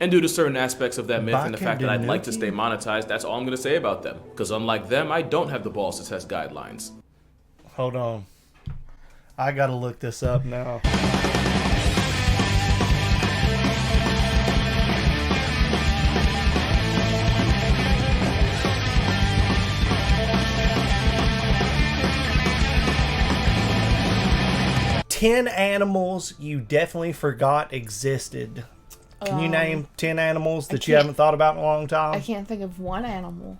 And due to certain aspects of that myth and the fact that I'd like to Bakanuki? stay monetized, that's all I'm going to say about them. Because unlike them, I don't have the balls to test guidelines. Hold on. I gotta look this up now. Ten animals you definitely forgot existed. Can you name 10 animals that you haven't thought about in a long time? I can't think of one animal.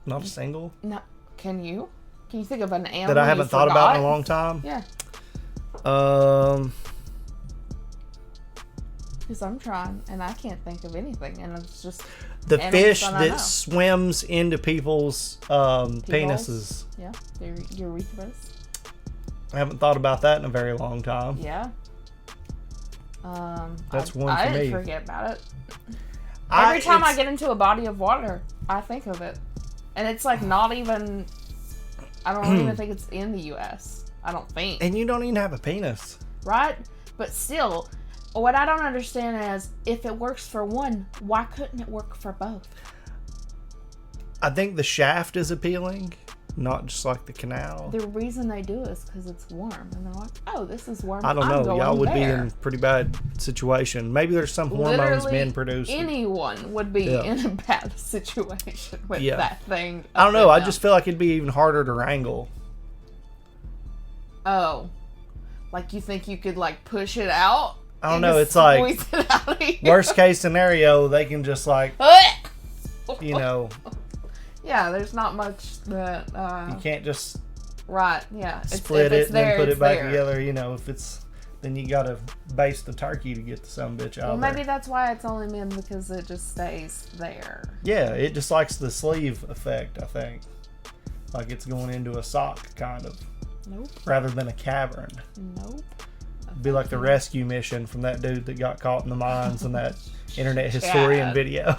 Not a single? No, can you? Can you think of an animal That I haven't thought about in a long time? Yeah. Because I'm trying, and I can't think of anything, and it's just the fish that I know. that swims into people's penises. Yeah, urethras. I haven't thought about that in a very long time. Yeah. That's one for I me. didn't forget about it. Every time I get into a body of water, I think of it. And it's like not even, I don't even think it's in the U.S. I don't think. And you don't even have a penis. Right? But still, what I don't understand is, if it works for one, why couldn't it work for both? I think the shaft is appealing, not just like the canal. The reason they do it is because it's warm. And they're like, oh, this is warm. I don't know. Y'all would be there. in a pretty bad situation. Maybe there's some hormones Literally being produced. anyone would be in a bad situation with that thing. I don't know. I just feel like it'd be even harder to wrangle. Oh. Like you think you could like push it out? I don't know. It's like, worst case scenario, they can just like, you know. Yeah, there's not much that... you can't just... Right, yeah. Split it and then put it back together. You know, if it's... Then you gotta baste the turkey to get the sumbitch out. Well, maybe that's why it's only men, because it just stays there. Yeah, it just likes the sleeve effect, I think. Like it's going into a sock, kind of. Nope. Rather than a cavern. Nope. It'd be like the rescue mission from that dude that got caught in the mines in that internet historian video.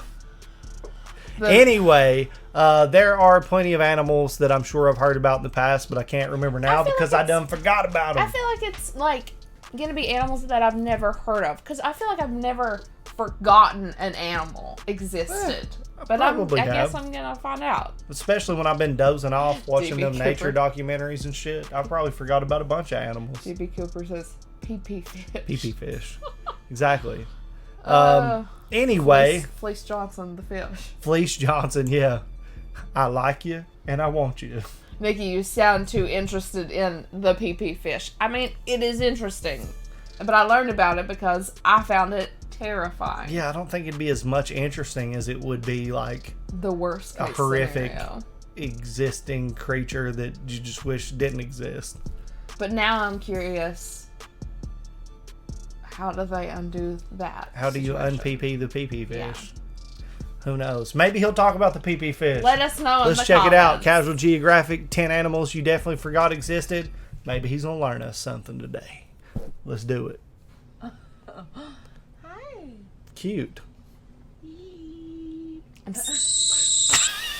Anyway, there are plenty of animals that I'm sure I've heard about in the past, but I can't remember now because I done forgot about them. I feel like it's like gonna be animals that I've never heard of, because I feel like I've never forgotten an animal existed. But I guess I'm gonna find out. Especially when I've been dozing off watching them Cooper. nature documentaries and shit. I've probably forgot about a bunch of animals. D.B. Cooper says pee-pee fish. Pee-pee fish. Exactly. Anyway. Fleece Johnson, the fish. Fleece Johnson, yeah. I like you and I want you. Nikki, you sound too interested in the pee-pee fish. I mean, it is interesting. But I learned about it because I found it terrifying. Yeah, I don't think it'd be as much interesting as it would be like the worst case a horrific scenario. Existing creature that you just wish didn't exist. But now I'm curious, how do they undo that? How do you un-pee-pee the pee-pee fish? Yeah. Who knows? Maybe he'll talk about the pee-pee fish. Let us know in the comments. Let's check it out. Casual Geographic, 10 animals you definitely forgot existed. Maybe he's going to learn us something today. Let's do it. Hi. Cute.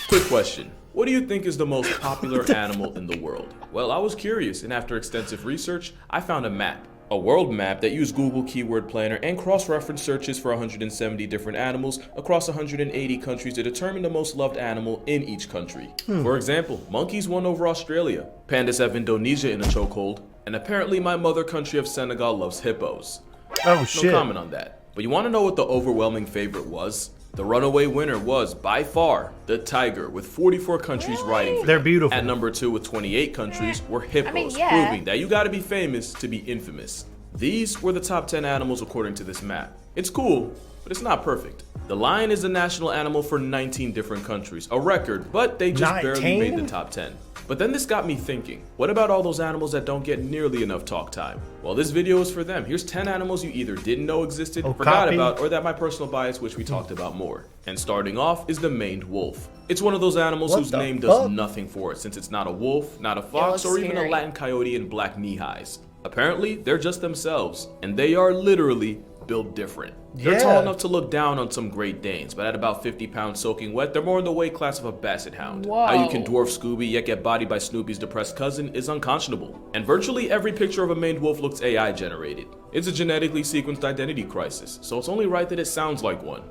Quick question. What do you think is the most popular animal in the world? Well, I was curious, and after extensive research, I found a map. A world map that used Google Keyword Planner and cross-reference searches for 170 different animals across 180 countries to determine the most loved animal in each country. For example, monkeys won over Australia, pandas have Indonesia in a chokehold, and apparently my mother country of Senegal loves hippos. Oh shit. No comment on that. But you want to know what the overwhelming favorite was? The runaway winner was, by far, the tiger, with 44 countries writing for They're them. beautiful. At number 2 with 28 countries were hippos, yeah. proving that you gotta be famous to be infamous. These were the top 10 animals according to this map. It's cool, but it's not perfect. The lion is the national animal for 19 different countries, a record, but they just barely 19? made the top 10. But then this got me thinking, what about all those animals that don't get nearly enough talk time? Well, this video is for them. Here's 10 animals you either didn't know existed, forgot about, or that my personal bias wish we talked about more. And starting off is the maned wolf. It's one of those animals whose name does nothing for it, since it's not a wolf, not a fox, or even a Latin coyote in black knee-highs. Apparently, they're just themselves, and they are literally built different. They're tall Yeah. enough to look down on some Great Danes, but at about 50 pounds soaking wet, they're more in the weight class of a basset hound. Whoa. How you can dwarf Scooby yet get bodied by Snoopy's depressed cousin is unconscionable. And virtually every picture of a maned wolf looks AI generated. It's a genetically sequenced identity crisis, so it's only right that it sounds like one.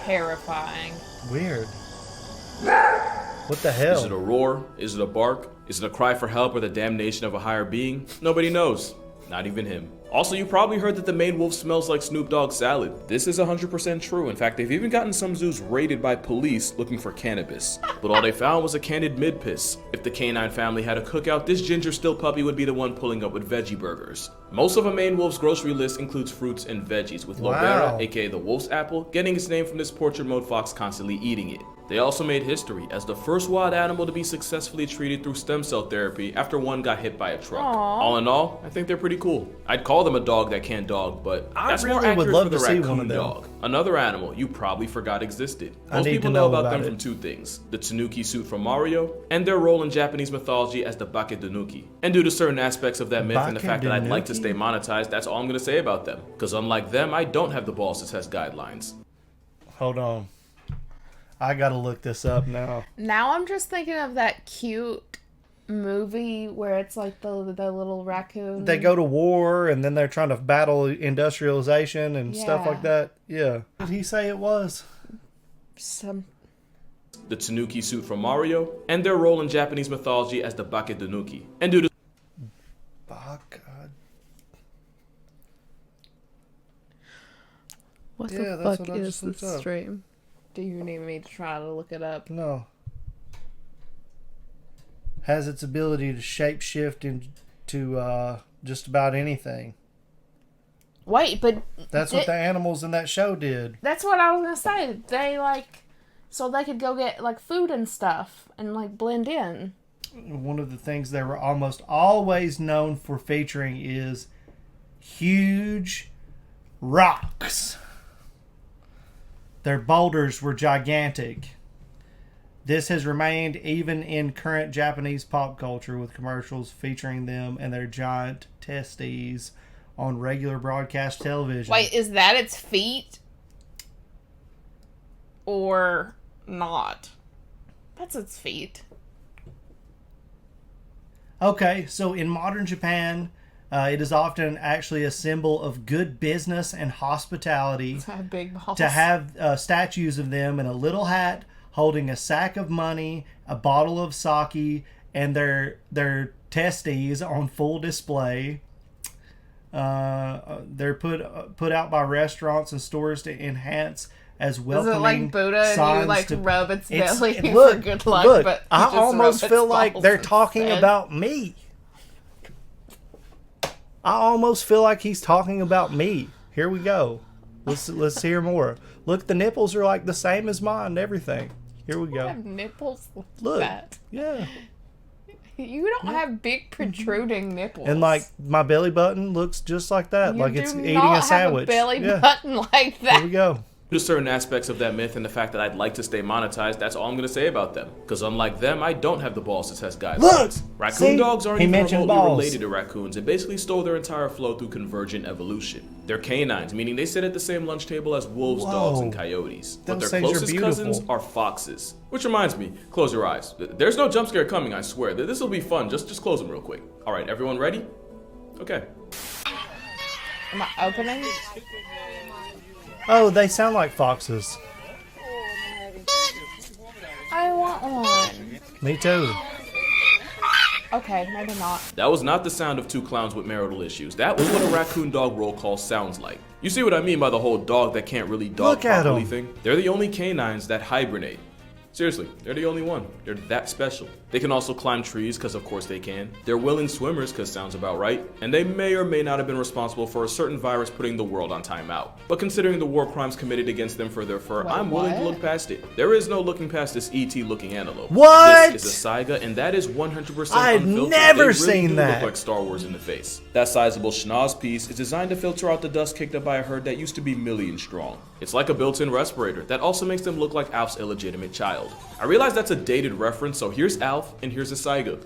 Terrifying. Weird. What the hell? Is it a roar? Is it a bark? Is it a cry for help or the damnation of a higher being? Nobody knows. Not even him. Also, you probably heard that the maned wolf smells like Snoop Dogg's salad. This is 100% true. In fact, they've even gotten some zoos raided by police looking for cannabis. But all they found was a canned mid-piss. If the canine family had a cookout, this ginger still puppy would be the one pulling up with veggie burgers. Most of a maned wolf's grocery list includes fruits and veggies, with Wow. Lobera, aka the wolf's apple, getting its name from this portrait mode fox constantly eating it. They also made history as the first wild animal to be successfully treated through stem cell therapy after one got hit by a truck. Aww. All in all, I think they're pretty cool. I'd call them a dog that can't dog, but I that's more really would accurate love for the to see one raccoon of them. dog. Another animal you probably forgot existed. I Most need people to know know about about them it. from two things: the Tanuki suit from Mario, and their role in Japanese mythology as the Bakedanuki. And due to certain aspects of that myth and the fact that I'd like to stay monetized, that's all I'm gonna say about them. Because unlike them, I don't have the balls to test guidelines. Hold on. I gotta look this up now. Now I'm just thinking of that cute movie where it's like the little raccoon. They go to war and then they're trying to battle industrialization and stuff Yeah. like that. Yeah. What did he say it was? Some. The Tanuki suit from Mario, and their role in Japanese mythology as the Bakedanuki. And due to Fuck. What Yeah, the that's fuck what I is just this looked up. stream? Do you need me to try to look it up? No. Has its ability to shapeshift into just about anything. Wait, but That's what the animals in that show did. that's what I was gonna say. They so they could go get like food and stuff and like blend in. One of the things they were almost always known for featuring is huge rocks. Their boulders were gigantic. This has remained even in current Japanese pop culture, with commercials featuring them and their giant testes on regular broadcast television. Wait, is that its feet? Or not? That's its feet. Okay, so in modern Japan, it is often actually a symbol of good business and hospitality I have big balls. to have statues of them in a little hat holding a sack of money, a bottle of sake, and their testes on full display. They're put out by restaurants and stores to enhance as Is welcoming it like Buddha and you signs like to- rub its It's- belly look, for good luck? look, But I you just almost rub feel its like balls they're talking instead. about me. I almost feel like he's talking about me. Here we go. Let's hear more. Look, the nipples are like the same as mine and everything. Here we I go. have nipples like Look. that. Yeah. You don't have big protruding nipples. And like my belly button looks just like that. you Like do it's not eating a sandwich. Have a belly Yeah. button like Here that. we go. to certain aspects of that myth and the fact that I'd like to stay monetized, that's all I'm going to say about them. Because unlike them, I don't have the balls to test guidelines. Look! Raccoon See? dogs aren't He even mentioned remotely balls. related to raccoons and basically stole their entire flow through convergent evolution. They're canines, meaning they sit at the same lunch table as wolves, dogs, and Whoa. coyotes. But Those their things are closest cousins beautiful. are foxes. Which reminds me, close your eyes. There's no jump scare coming, I swear. This will be fun. Just close them real quick. All right, everyone ready? Okay. Am I opening? Oh, they sound like foxes. I want one. Me too. Okay, maybe not. That was not the sound of two clowns with marital issues. That was what a raccoon dog roll call sounds like. You see what I mean by the whole dog that can't really dog Look at properly 'em. thing? They're the only canines that hibernate. Seriously, they're the only one. They're that special. They can also climb trees, because of course they can. They're willing swimmers, because sounds about right. And they may or may not have been responsible for a certain virus putting the world on timeout. But considering the war crimes committed against them for their fur, Wait, I'm willing to what? look past it. There is no looking past this ET looking antelope. What? This is a saiga, and that is 100% I've unfiltered. never They really seen do that. Look like Star Wars in the face. That sizable schnoz piece is designed to filter out the dust kicked up by a herd that used to be millions strong. It's like a built-in respirator that also makes them look like Alf's illegitimate child. I realize that's a dated reference, so here's Alf and here's a saiga.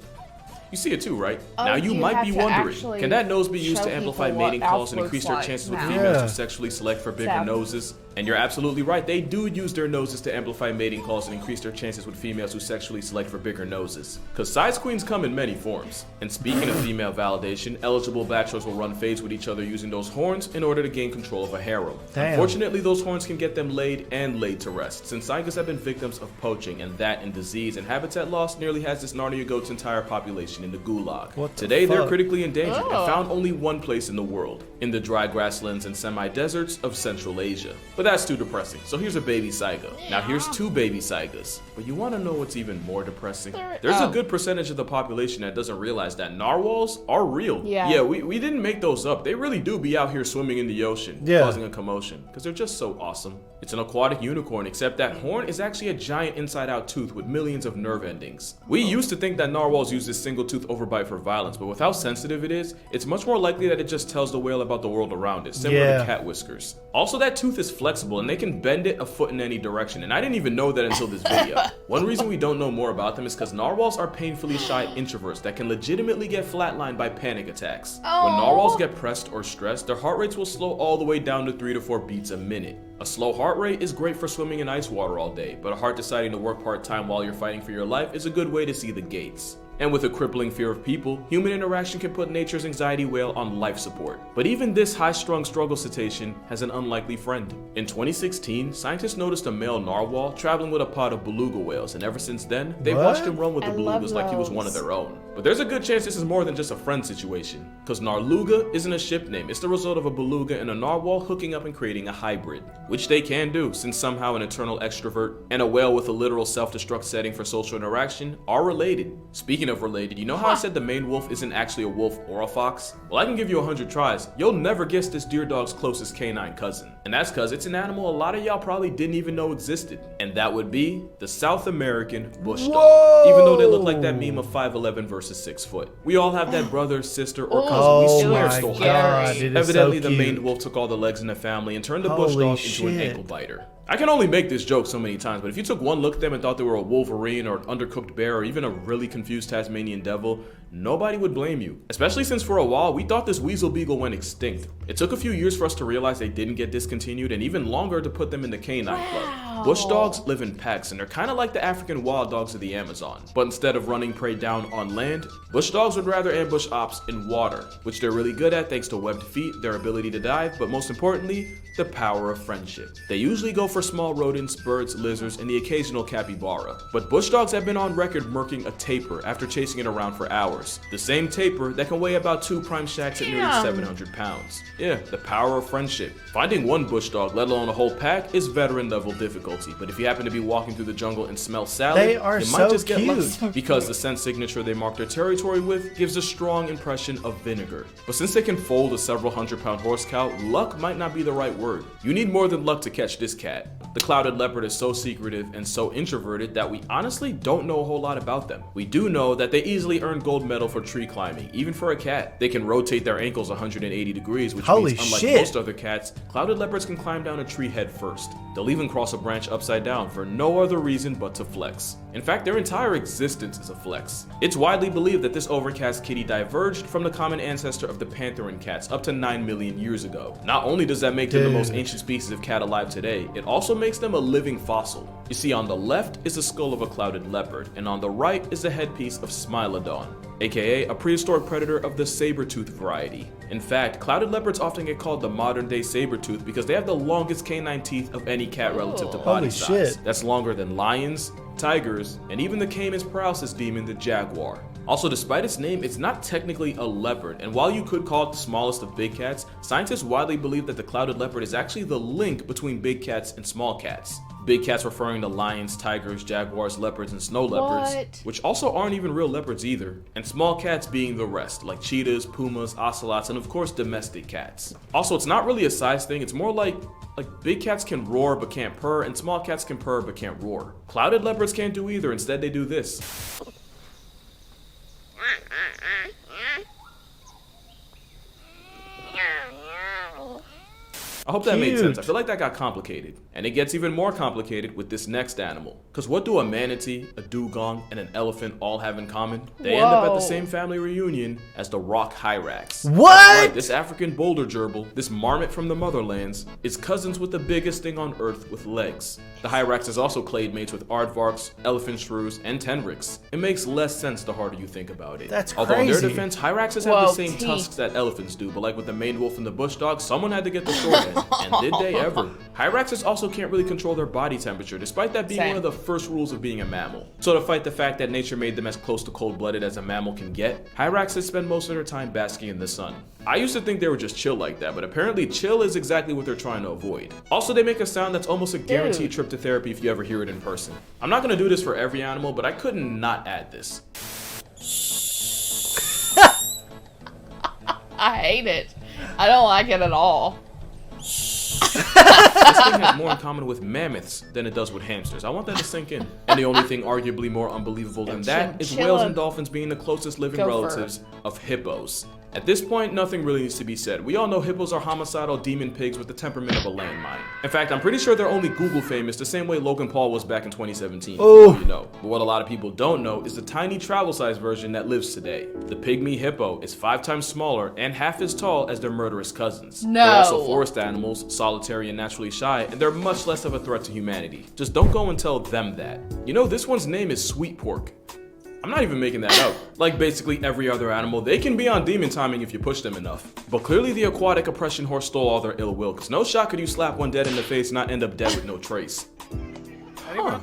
You see it too, right? Oh, Now you might have be to wondering, actually can that nose be used show to amplify people what mating calls and mouth increase looks their like chances with now. females Yeah. to sexually select for bigger Sad. noses? And you're absolutely right, they do use their noses to amplify mating calls and increase their chances with females who sexually select for bigger noses. Cause size queens come in many forms. And speaking of female validation, eligible bachelors will run fades with each other using those horns in order to gain control of a harem. Damn. Unfortunately, those horns can get them laid and laid to rest, since zygotes have been victims of poaching, and that and disease and habitat loss nearly has this Narnia goat's entire population in the gulag. What the Today, they're fuck? critically endangered and Oh. found only one place in the world, in the dry grasslands and semi-deserts of Central Asia. But that's too depressing, so here's a baby saiga. Now here's two baby saigas. But you want to know what's even more depressing? There's a good percentage of the population that doesn't realize that narwhals are real. Yeah. We didn't make those up. They really do be out here swimming in the ocean, Yeah. causing a commotion, because they're just so awesome. It's an aquatic unicorn, except that horn is actually a giant inside-out tooth with millions of nerve endings. We used to think that narwhals use this single tooth overbite for violence, but with how sensitive it is, it's much more likely that it just tells the whale about the world around it, similar Yeah. to cat whiskers. Also, that tooth is flexible and they can bend it a foot in any direction, and I didn't even know that until this video. One reason we don't know more about them is because narwhals are painfully shy introverts that can legitimately get flatlined by panic attacks. When narwhals get pressed or stressed, their heart rates will slow all the way down to 3 to 4 beats a minute. A slow heart rate is great for swimming in ice water all day, but a heart deciding to work part-time while you're fighting for your life is a good way to see the gates. And with a crippling fear of people, human interaction can put nature's anxiety whale on life support. But even this high-strung struggle cetacean has an unlikely friend. In 2016, scientists noticed a male narwhal traveling with a pod of beluga whales, and ever since then, they've What? watched him run with the I love belugas like he was one of those. their own. But there's a good chance this is more than just a friend situation, because Narluga isn't a ship name, it's the result of a beluga and a narwhal hooking up and creating a hybrid, which they can do, since somehow an eternal extrovert and a whale with a literal self-destruct setting for social interaction are related. Speaking of related, you know how I said the main wolf isn't actually a wolf or a fox? Well, I can give you 100 tries, you'll never guess this deer dog's closest canine cousin. And that's because it's an animal a lot of y'all probably didn't even know existed, and that would be the South American bush dog. Even though they look like that meme of 5'11" versus 6 foot. We all have that brother, sister, or cousin Oh we swear my stole scary. god, half. it is Evidently, so the cute. maned wolf took all the legs in the family and turned the bush Holy dog into an shit. ankle biter. I can only make this joke so many times, but if you took one look at them and thought they were a wolverine or an undercooked bear or even a really confused Tasmanian devil, nobody would blame you. Especially since for a while, we thought this weasel beagle went extinct. It took a few years for us to realize they didn't get discontinued and even longer to put them in the canine club. Bush dogs live in packs and they're kind of like the African wild dogs of the Amazon. But instead of running prey down on land, bush dogs would rather ambush ops in water, which they're really good at thanks to webbed feet, their ability to dive, but most importantly, the power of friendship. They usually go for small rodents, birds, lizards, and the occasional capybara. But bush dogs have been on record murking a tapir after chasing it around for hours. The same tapir that can weigh about 2 prime shacks at nearly Damn. 700 pounds. Yeah, the power of friendship. Finding one bush dog, let alone a whole pack, is veteran level difficulty. But if you happen to be walking through the jungle and smell salad, They are you so might just get cute. lucky. Because the scent signature they mark their territory with gives a strong impression of vinegar. But since they can fold a several 100-pound horse cow, luck might not be the right word. You need more than luck to catch this cat. The clouded leopard is so secretive and so introverted that we honestly don't know a whole lot about them. We do know that they easily earn gold medal for tree climbing, even for a cat. They can rotate their ankles 180 degrees, which Holy means unlike shit. most other cats, clouded leopards can climb down a tree head first. They'll even cross a branch upside down for no other reason but to flex. In fact, their entire existence is a flex. It's widely believed that this overcast kitty diverged from the common ancestor of the pantheran cats up to 9 million years ago. Not only does that make them the most Dude. ancient species of cat alive today, it also makes them a living fossil. You see, on the left is the skull of a clouded leopard, and on the right is the headpiece of Smilodon, aka a prehistoric predator of the saber-tooth variety. In fact, clouded leopards often get called the modern-day saber-tooth because they have the longest canine teeth of any cat relative to body Holy size. shit. That's longer than lions, tigers, and even the Cayman's paralysis demon, the jaguar. Also, despite its name, it's not technically a leopard, and while you could call it the smallest of big cats, scientists widely believe that the clouded leopard is actually the link between big cats and small cats. Big cats referring to lions, tigers, jaguars, leopards, and snow leopards, What? which also aren't even real leopards either, and small cats being the rest, like cheetahs, pumas, ocelots, and of course domestic cats. Also, it's not really a size thing, it's more like big cats can roar but can't purr, and small cats can purr but can't roar. Clouded leopards can't do either, instead they do this. I hope that made sense. I Cute. feel like that got complicated. And it gets even more complicated with this next animal. Because what do a manatee, a dugong, and an elephant all have in common? They end up at the same family reunion as the rock hyrax. What? That's right, this African boulder gerbil, this marmot from the motherlands, is cousins with the biggest thing on earth with legs. The hyrax is also clade mates with aardvarks, elephant shrews, and tenrics. It makes less sense the harder you think about it. That's Although in their crazy. defense, hyraxes have the same tusks that elephants do, but like with the maned wolf and the bush dog, someone had to get the short end. And did they ever? Hyraxes also can't really control their body temperature, despite that being one of the first rules of being a mammal. So to fight the fact that nature made them as close to cold-blooded as a mammal can get, hyraxes spend most of their time basking in the sun. I used to think they were just chill like that, but apparently chill is exactly what they're trying to avoid. Also, they make a sound that's almost a guaranteed trip to therapy if you ever hear it in person. I'm not gonna do this for every animal, but I couldn't not add this. I hate it. I don't like it at all. This thing has more in common with mammoths than it does with hamsters. I want that to sink in. And the only thing arguably more unbelievable than that is whales and dolphins being the closest living relatives of hippos. At this point, nothing really needs to be said. We all know hippos are homicidal demon pigs with the temperament of a landmine. In fact, I'm pretty sure they're only Google famous the same way Logan Paul was back in 2017. Oh. You know. But what a lot of people don't know is the tiny travel-sized version that lives today. The pygmy hippo is 5 times smaller and half as tall as their murderous cousins. No. They're also forest animals, solitary and naturally shy, and they're much less of a threat to humanity. Just don't go and tell them that. You know, this one's name is Sweet Pork. I'm not even making that up. Like basically every other animal, they can be on demon timing if you push them enough. But clearly the aquatic oppression horse stole all their ill will, cause no shot could you slap one dead in the face and not end up dead with no trace. Huh.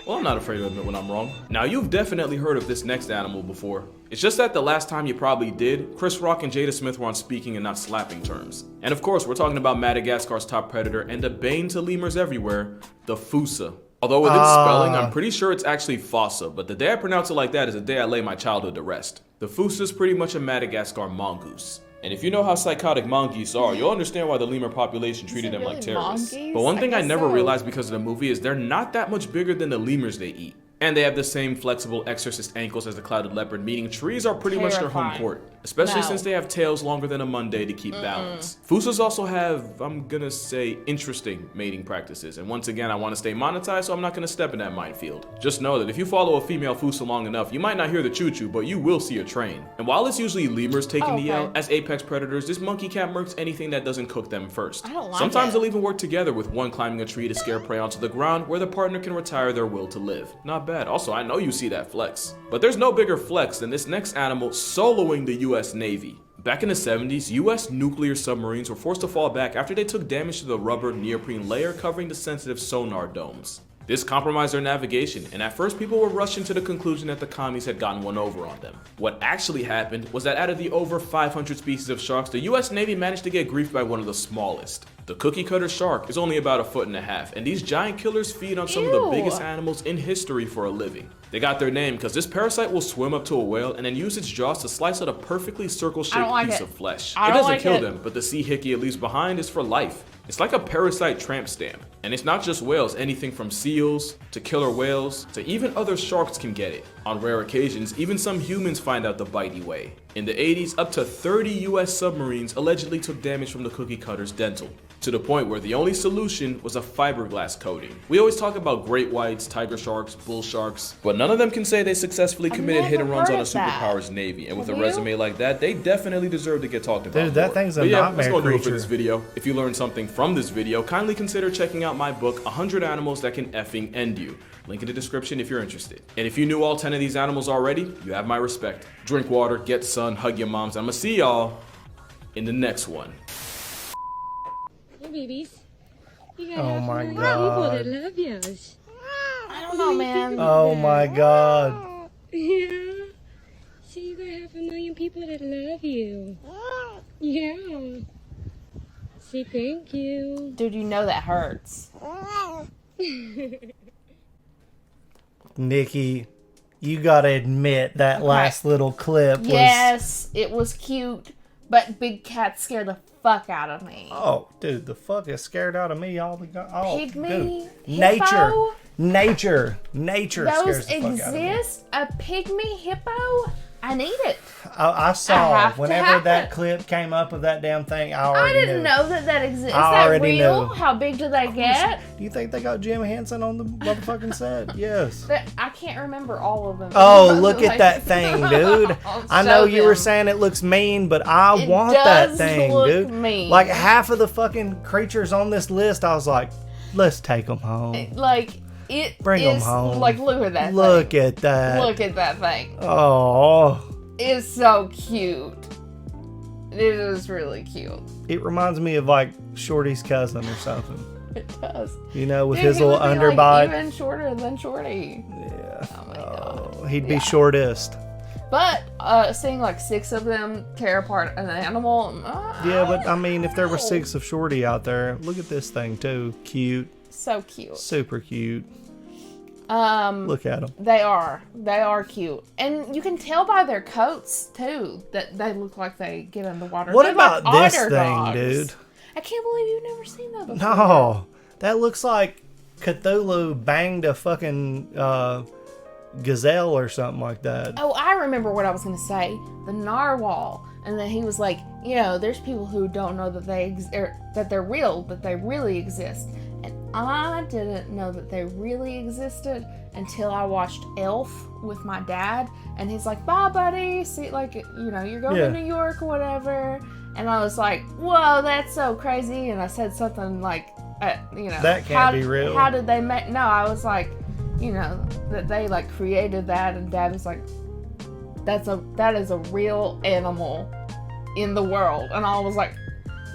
Well, I'm not afraid to admit when I'm wrong. Now, you've definitely heard of this next animal before. It's just that the last time you probably did, Chris Rock and Jada Smith were on speaking and not slapping terms. And of course, we're talking about Madagascar's top predator and a bane to lemurs everywhere, the fossa. Although with its spelling, I'm pretty sure it's actually fossa, but the day I pronounce it like that is the day I lay my childhood to rest. The fossa is pretty much a Madagascar mongoose. And if you know how psychotic mongoose are, you'll understand why the lemur population treated them like terrorists. But one thing I never realized because of the movie is they're not that much bigger than the lemurs they eat. And they have the same flexible exorcist ankles as the clouded leopard, meaning trees are pretty much their home court. Especially since they have tails longer than a Monday to keep balance. Fossas also have, I'm gonna say, interesting mating practices. And once again, I want to stay monetized, so I'm not gonna step in that minefield. Just know that if you follow a female fossa long enough, you might not hear the choo-choo, but you will see a train. And while it's usually lemurs taking the L, as apex predators, this monkey cat murks anything that doesn't cook them first. Sometimes they'll even work together with one climbing a tree to scare prey onto the ground where the partner can retire their will to live. Not bad. Also, I know you see that flex. But there's no bigger flex than this next animal soloing the US Navy. Back in the 70s, US nuclear submarines were forced to fall back after they took damage to the rubber neoprene layer covering the sensitive sonar domes. This compromised their navigation, and at first people were rushing to the conclusion that the commies had gotten one over on them. What actually happened was that out of the over 500 species of sharks, the US Navy managed to get griefed by one of the smallest. The cookie cutter shark is only about 1.5 feet, and these giant killers feed on some of the biggest animals in history for a living. They got their name because this parasite will swim up to a whale and then use its jaws to slice out a perfectly circle-shaped piece of flesh. It doesn't kill them, but the sea hickey it leaves behind is for life. It's like a parasite tramp stamp. And it's not just whales, anything from seals to killer whales to even other sharks can get it. On rare occasions, even some humans find out the bitey way. In the 80s, up to 30 US submarines allegedly took damage from the cookie cutter's dental, to the point where the only solution was a fiberglass coating. We always talk about great whites, tiger sharks, bull sharks, but none of them can say they successfully committed hit and runs on a superpower's Navy. And with a resume like that, they definitely deserve to get talked about. Dude, that thing's a nightmare that's gonna do it for creature. this video. If you learned something from this video, kindly consider checking out my book, 100 Animals That Can Effing End You. Link in the description if you're interested. And if you knew all 10 of these animals already, you have my respect. Drink water, get sun, hug your moms. I'm gonna see y'all in the next one. Hey, babies. You gotta Oh have my some God. people that love yous. I don't know, man. Oh my God. Yeah. So you gotta have 1 million people that love you. Yeah. Say thank you. Dude, you know that hurts. Nikki, you gotta admit that last little clip was... Yes, it was cute, but Big Cat scared the fuck out of me. Oh, dude, the fuck is scared out of me all the time. Oh, Pygmy dude. hippo? Nature Those scares the fuck out of me. exist? A pygmy hippo? I need it. I I saw have to whenever have that it. clip came up of that damn thing. I I already didn't knew. know that exists. Is I that already real? knew. How big do they get? Do you think they got Jim Henson on the motherfucking set? Yes. I can't remember all of them. Oh, look at that thing, dude. I'll I know show you were them. saying it looks mean, but I It want that does thing, look dude. mean. Like half of the fucking creatures on this list, I was like, let's take them home. Like, it Bring 'em is, home. like, look at that Look thing. at that. Look at that thing. Oh, It's so cute. It is really cute. it reminds me of like Shorty's cousin or something. It does. You know, with Dude, his he little would be, underbite. like, even shorter than Shorty. Yeah. Oh my god. He'd be Yeah. shortest. But seeing like 6 of them tear apart an animal. Yeah, but I mean, if there were 6 of Shorty out there, look at this thing too. Cute. So cute. Super cute. Um, Look at them. They are cute, and you can tell by their coats too that they look like they get in the water. What They're about like this otter thing, dogs. dude? I can't believe you've never seen that before. No, that looks like Cthulhu banged a fucking gazelle or something like that. Oh, I remember what I was gonna say. The narwhal, and then he was like, you know, there's people who don't know that that they're real, that they really exist. And I didn't know that they really existed until I watched Elf with my dad, and he's like, "Bye, buddy. See, like, you know, you're going Yeah. to New York or whatever." And I was like, "Whoa, that's so crazy!" And I said something like, "You know, That can't be real." How did they make?" No, I was like, you know, that they like created that, and Dad was like, that is a real animal in the world," and I was like,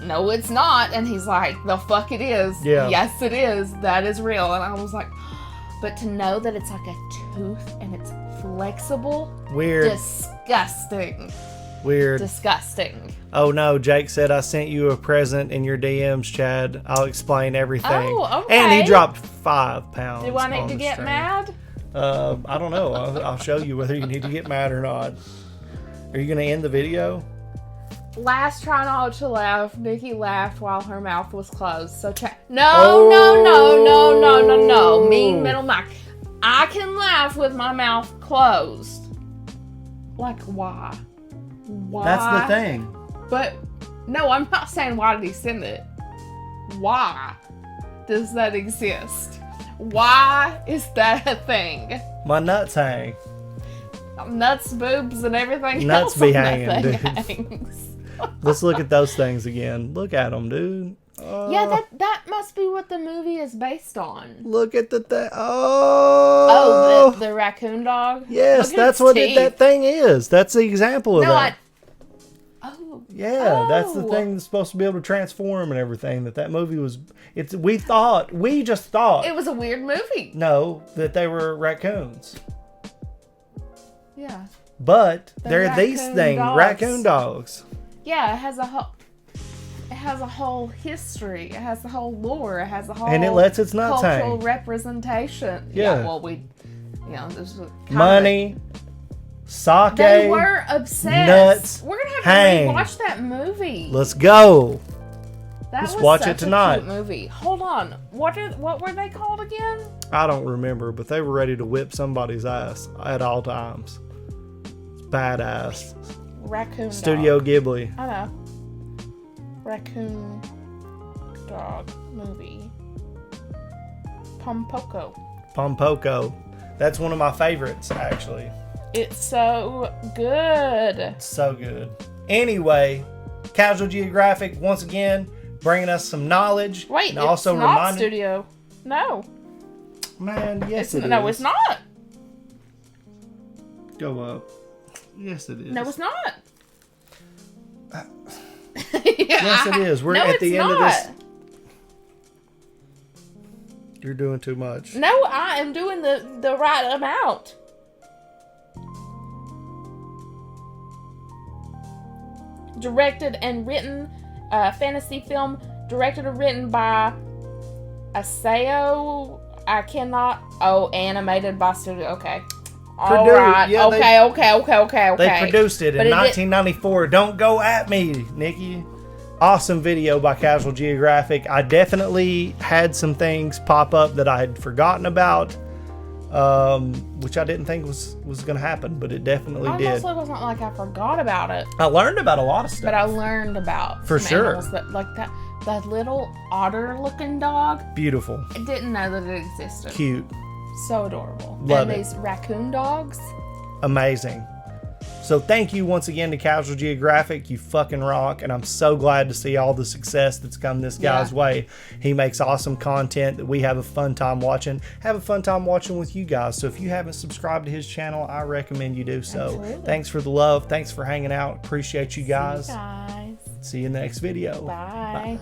"No, it's not." And he's like, "The fuck it is." Yeah. Yes, it is. That is real. And I was like, but to know that it's like a tooth and it's flexible, Weird. disgusting. Weird. Disgusting. Oh no, Jake said I sent you a present in your DMs, Chad. I'll explain everything. Oh, okay. And he dropped 5 pounds. Do I need on to the get stream. mad? I don't know. I'll show you whether you need to get mad or not. Are you going to end the video? Last try not to laugh. Nikki laughed while her mouth was closed. So no. Mean middle Mike. I can laugh with my mouth closed. Like why? Why? That's the thing. But no, I'm not saying why did he send it. Why does that exist? Why is that a thing? My nuts hang. Nuts, boobs, and everything Nuts else be on that hanging, thing dude. hangs. Let's look at those things again. Look at them, dude. Yeah, that must be what the movie is based on. Look at the thing. Oh. Oh, the raccoon dog? Yes, Look at that's its what teeth. that thing is. That's the example of No, that. Oh. That's the thing that's supposed to be able to transform and everything. That movie was. We just thought. It was a weird movie. No, that they were raccoons. Yeah. But They're they're these raccoon things, dogs. raccoon dogs. Yeah, it has a whole history. It has the whole lore. It has a whole And it lets its nuts cultural hang. representation. Yeah. Well, this was kind Money, sake. They were obsessed. nuts, We're gonna have hang. to rewatch that movie. Let's go. That let's was watch such it tonight. A cute movie. Hold on. What were they called again? I don't remember, but they were ready to whip somebody's ass at all times. It's badass. Raccoon Studio dog. Ghibli. I know. Raccoon dog movie. Pompoko. Pompoko. That's one of my favorites, actually. It's so good. It's so good. Anyway, Casual Geographic, once again, bringing us some knowledge. Wait, and it's also not reminding. studio. No. Man, yes, it is. No, it's not. Go up. Yes, it is. No, it's not. Yes, it is. We're No, at the it's end of not. this. You're doing too much. No, I am doing the right amount. Directed and written, fantasy film, directed and written by Aseo. Animated by studio. Okay. All right. yeah, Okay. They produced it But in it did- 1994. Don't go at me, Nikki. Awesome video by Casual Geographic. I definitely had some things pop up that I had forgotten about. which I didn't think was going to happen, but it definitely I did. honestly wasn't like I forgot about it, I learned about a lot of stuff. but I learned about For some sure. animals that, like that little otter-looking dog. Beautiful. I didn't know that it existed. Cute. So adorable. Love and it. these raccoon dogs. Amazing. So thank you once again to Casual Geographic. You fucking rock. And I'm so glad to see all the success that's come this guy's way. He makes awesome content that we have a fun time watching. Have a fun time watching with you guys. So if you haven't subscribed to his channel, I recommend you do so. Absolutely. Thanks for the love. Thanks for hanging out. Appreciate you guys. See you guys. See you in the next video. Bye.